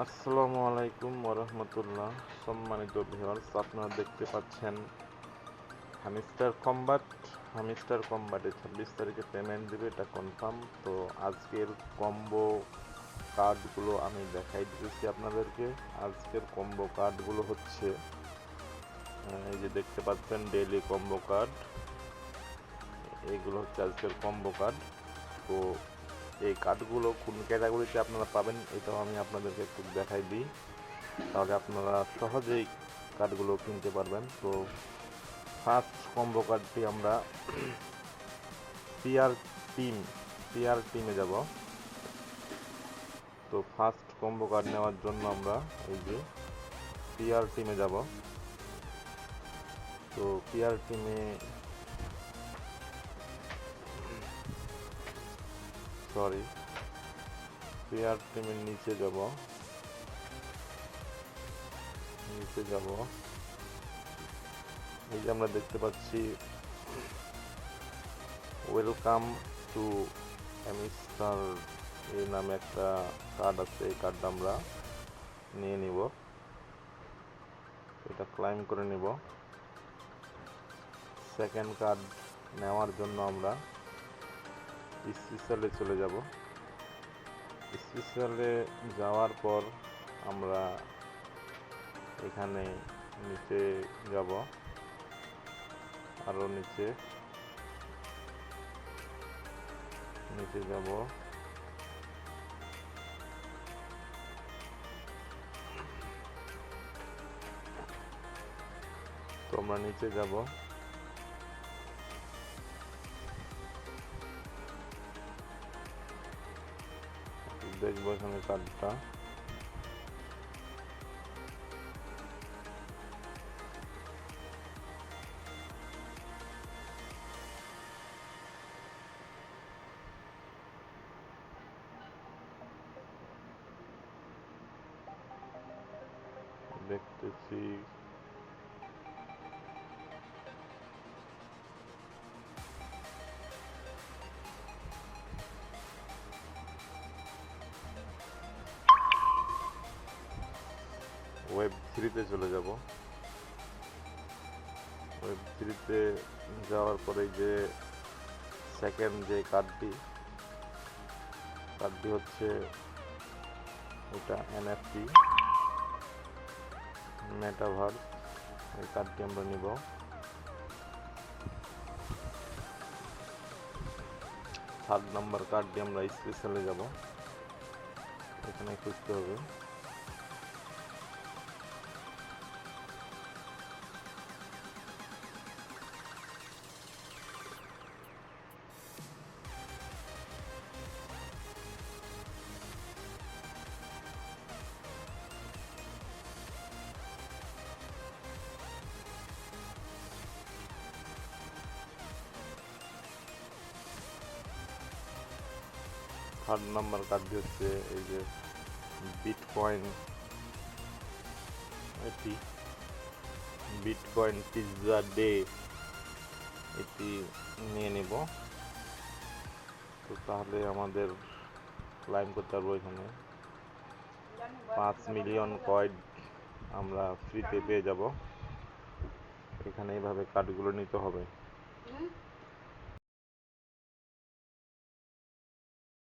আসসালামু আলাইকুম ওরহমতুল্লাহ। সম্মানিত ভিউয়ার্স, আপনারা দেখতে পাচ্ছেন হামিস্টার কম্বাটে 26 তারিখে পেমেন্ট দিবে, এটা কনফার্ম। তো আজকের কম্বো কার্ডগুলো আমি দেখাই দিতেছি আপনাদেরকে। আজকের কম্বো কার্ডগুলো হচ্ছে এই যে দেখতে পাচ্ছেন ডেইলি কম্বো কার্ড, এইগুলো হচ্ছে আজকের কম্বো কার্ড। তো এই কার্ডগুলো কোন ক্যাটাগরিতে আপনারা পাবেন এটাও আমি আপনাদেরকে একটু দেখাই দিই, তাহলে আপনারা সহজেই কার্ডগুলো কিনতে পারবেন। তো ফার্স্ট কম্বো কার্ডটি আমরা পিআর টিম পিআর টিমে যাব। তো ফার্স্ট কম্বো কার্ড নেওয়ার জন্য আমরা এই যে পিআর টিমে যাব। তো পিআর টিমে পিআর টিমের নিচে যাব। এই যে আমরা দেখতে পাচ্ছি ওয়েলকাম টু এমিস্টার এই নামে একটা কার্ড আছে। এই কার্ডটা আমরা নিয়ে নিব, এটা ক্লাইম করে নিব। সেকেন্ড কার্ড নেওয়ার জন্য আমরা স্পেশালে চলে যাব। স্পেশালে যাওয়ার পর আমরা এখানে নিচে যাব, আরও নিচে যাব। তো আমরা নিচে যাব, দেখবো এখানে কার্ডটা। দেখতেছি ওয়েব 3-তে চলে যাব। ওয়েব 3-তে যাওয়ার পরে যে সেকেন্ড যে কার্ডটি হচ্ছে এটা এনএফটি মেটাভার্স, এই কার্ডটি আমরা নিব। থার্ড নাম্বার কার্ডটি আমরা স্পেশালে যাব, এখানে খুঁজতে হবে। থার্ড নাম্বার কার্ডটি হচ্ছে এই যে বিটকয়েন, এটি বিটকয়েন পিৎজা ডে, এটি নিয়ে নিব। তো তাহলে আমাদের ক্লাইম করতে পারবো। এখানে 5 মিলিয়ন কয়েন আমরা ফ্রিতে পেয়ে যাব। এখানে এইভাবে কার্ডগুলো নিতে হবে।